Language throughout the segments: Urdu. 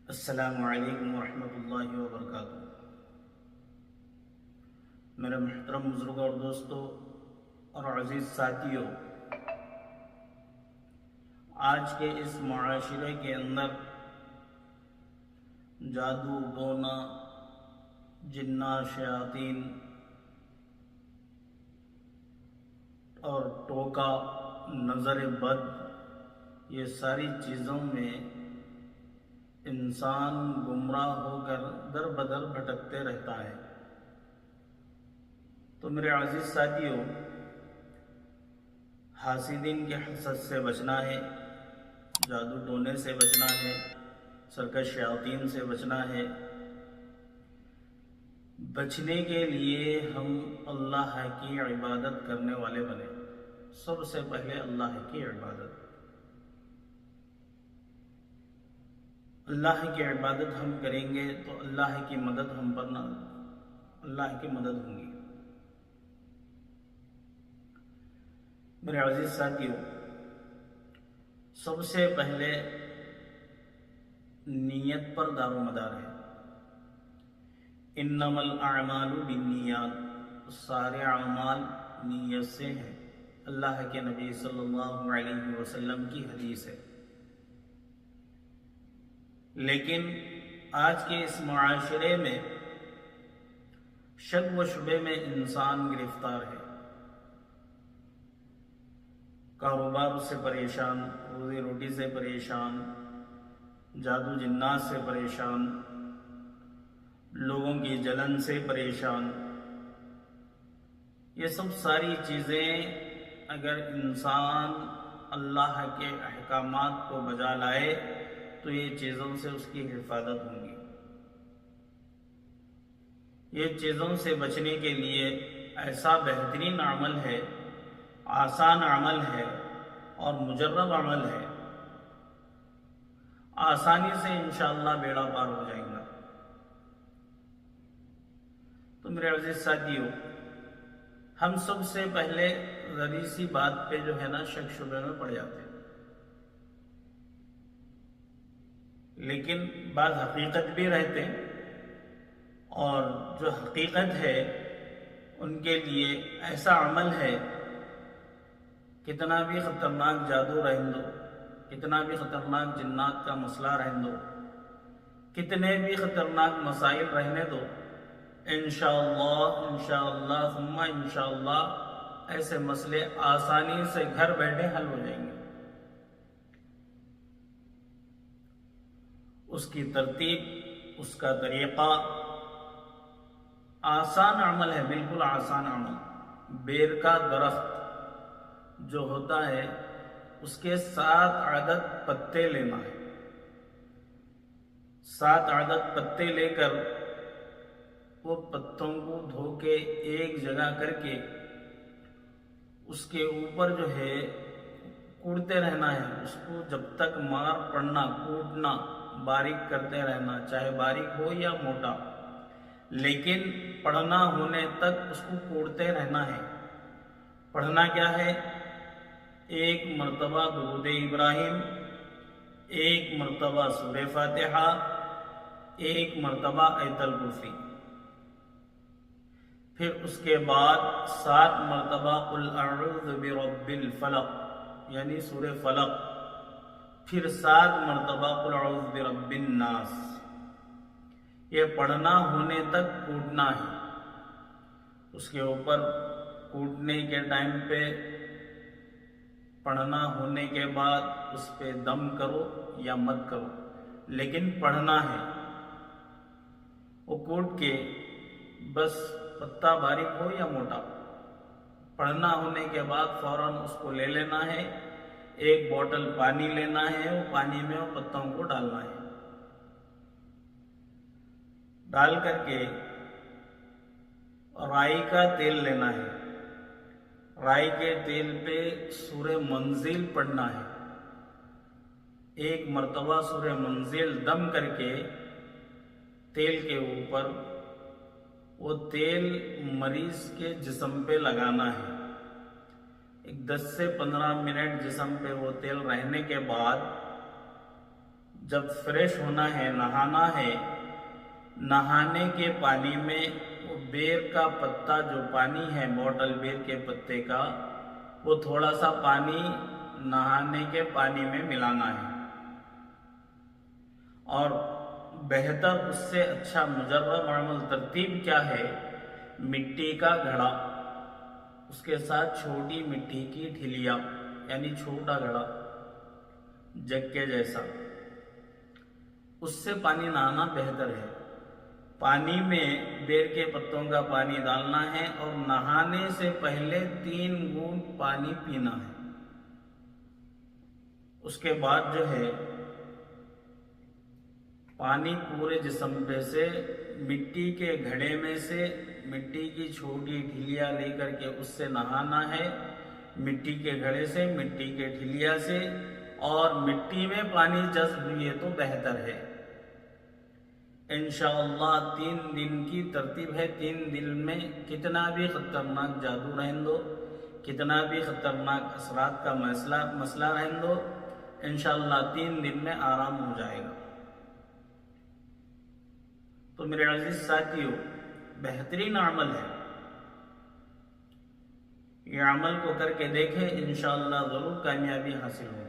السلام علیکم ورحمۃ اللہ وبرکاتہ۔ میرے محترم بزرگوں اور دوستوں اور عزیز ساتھیوں، آج کے اس معاشرے کے اندر جادو ٹونا، جنات، شیاطین اور ٹوکا، نظر بد، یہ ساری چیزوں میں انسان گمراہ ہو کر در بدر بھٹکتے رہتا ہے۔ تو میرے عزیز ساتھیوں، حاسدین کے حسد سے بچنا ہے، جادو ٹونے سے بچنا ہے، سرکش شیاطین سے بچنا ہے۔ بچنے کے لیے ہم اللہ کی عبادت کرنے والے بنے۔ سب سے پہلے اللہ کی عبادت۔ اللہ کی عبادت ہم کریں گے تو اللہ کی مدد ہم پر نہ اللہ کی مدد ہوں گی۔ میرے عزیز ساتھیوں، سب سے پہلے نیت پر دار و مدار ہے۔ انما الاعمال بالنیات، سارے اعمال نیت سے ہیں۔ اللہ کے نبی صلی اللہ علیہ وسلم کی حدیث ہے۔ لیکن آج کے اس معاشرے میں شک و شبے میں انسان گرفتار ہے۔ کاروبار سے پریشان، روزی روٹی سے پریشان، جادو جنات سے پریشان، لوگوں کی جلن سے پریشان۔ یہ سب ساری چیزیں اگر انسان اللہ کے احکامات کو بجا لائے تو یہ چیزوں سے اس کی حفاظت ہوں گی۔ یہ چیزوں سے بچنے کے لیے ایسا بہترین عمل ہے، آسان عمل ہے اور مجرب عمل ہے۔ آسانی سے انشاءاللہ بیڑا پار ہو جائے گا۔ تو میرے عزیز ساتھیوں، ہم سب سے پہلے ذری سی بات پہ جو ہے نا شک شبے میں پڑ جاتے ہیں، لیکن بعض حقیقت بھی رہتے ہیں، اور جو حقیقت ہے ان کے لیے ایسا عمل ہے، کتنا بھی خطرناک جادو رہن دو، کتنا بھی خطرناک جنات کا مسئلہ رہن دو، کتنے بھی خطرناک مسائل رہنے دو، انشاءاللہ ثم انشاءاللہ ایسے مسئلے آسانی سے گھر بیٹھے حل ہو جائیں گے۔ اس کی ترتیب، اس کا طریقہ آسان عمل ہے، بالکل آسان عمل۔ بیر کا درخت جو ہوتا ہے اس کے 7 عدد پتے لینا ہے۔ 7 عدد پتے لے کر وہ پتوں کو دھو کے ایک جگہ کر کے اس کے اوپر جو ہے کوڑتے رہنا ہے۔ اس کو جب تک مار پڑنا، کوٹنا، باریک کرتے رہنا، چاہے باریک ہو یا موٹا، لیکن پڑھنا ہونے تک اس کو کوڑتے رہنا ہے۔ پڑھنا کیا ہے؟ 1 مرتبہ درود ابراہیم، 1 مرتبہ سورہ فاتحہ، 1 مرتبہ آیت الکرسی، پھر اس کے بعد 7 مرتبہ قل اعوذ برب الفلق یعنی سورہ فلق، پھر 7 مرتبہ قل اعوذ برب الناس۔ یہ پڑھنا ہونے تک کوٹنا ہے۔ اس کے اوپر کوٹنے کے ٹائم پہ، پڑھنا ہونے کے بعد اس پہ دم کرو یا مت کرو، لیکن پڑھنا ہے۔ وہ کوٹ کے بس پتا باریک ہو یا موٹا، پڑھنا ہونے کے بعد فوراً اس کو لے لینا ہے۔ 1 بوتل پانی لینا ہے، وہ پانی میں وہ پتوں کو ڈالنا ہے۔ ڈال کر کے رائی کا تیل لینا ہے۔ رائی کے تیل پہ سورہ منزل پڑھنا ہے۔ 1 مرتبہ سورہ منزل دم کر کے تیل کے اوپر وہ تیل مریض کے جسم پہ لگانا ہے۔ 10 سے 15 منٹ جسم پہ وہ تیل رہنے کے بعد جب فریش ہونا ہے، نہانا ہے، نہانے کے پانی میں وہ بیر کا پتا جو پانی ہے، بوٹل بیر کے پتے کا، وہ تھوڑا سا پانی نہانے کے پانی میں ملانا ہے، اور بہتر اس سے اچھا مجرب عمل ترتیب کیا ہے، مٹی کا گھڑا، اس کے ساتھ چھوٹی مٹی کی ٹھیلیا، یعنی چھوٹا گھڑا جگ کے جیسا، اس سے پانی نہانا بہتر ہے۔ پانی میں بیر کے پتوں کا پانی ڈالنا ہے اور نہانے سے پہلے 3 گھونٹ پانی پینا ہے۔ اس کے بعد جو ہے پانی پورے جسم پہ سے مٹی کے گھڑے میں سے مٹی کی چھوٹی ٹھیلیا لے کر کے اس سے نہانا ہے، مٹی کے گھڑے سے، مٹی کے ٹھیلیا سے، اور مٹی میں پانی جذب ہوئے تو بہتر ہے۔ انشاءاللہ 3 دن کی ترتیب ہے۔ 3 دن میں کتنا بھی خطرناک جادو رہن دو، کتنا بھی خطرناک اثرات کا مسئلہ رہن دو، انشاءاللہ 3 دن میں آرام ہو جائے گا۔ تو میرے عزیز ساتھیو، بہترین عمل ہے، یہ عمل کو کر کے دیکھیں، انشاءاللہ ضرور کامیابی حاصل ہوگی۔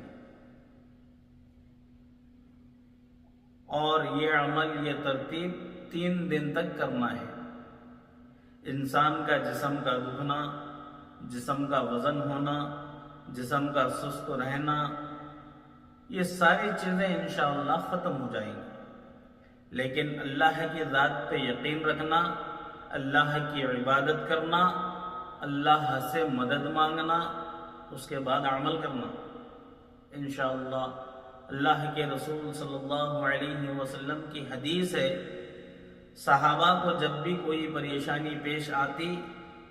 اور یہ عمل، یہ ترتیب 3 دن تک کرنا ہے۔ انسان کا جسم کا دکھنا، جسم کا وزن ہونا، جسم کا سست رہنا، یہ ساری چیزیں انشاءاللہ ختم ہو جائیں گی۔ لیکن اللہ کی ذات پہ یقین رکھنا، اللہ کی عبادت کرنا، اللہ سے مدد مانگنا، اس کے بعد عمل کرنا، انشاءاللہ۔ اللہ کے رسول صلی اللہ علیہ وسلم کی حدیث ہے، صحابہ کو جب بھی کوئی پریشانی پیش آتی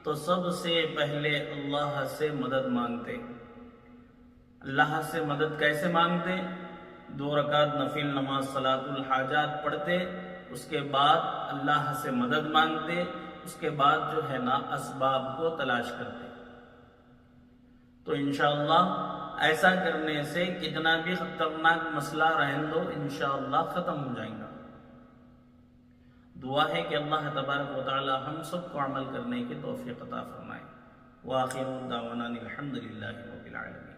تو سب سے پہلے اللہ سے مدد مانگتے۔ اللہ سے مدد کیسے مانگتے؟ 2 رکعت نفل نماز صلاۃ الحاجات پڑھتے، اس کے بعد اللہ سے مدد مانگتے، اس کے بعد جو ہے نا اسباب کو تلاش کرتے۔ تو انشاءاللہ ایسا کرنے سے کتنا بھی خطرناک مسئلہ رہن دو، انشاءاللہ ختم ہو جائیں گا۔ دعا ہے کہ اللہ تبارک و تعالی ہم سب کو عمل کرنے کی توفیق عطا فرمائے۔ وآخر دعوانا الحمدللہ رب العالمین۔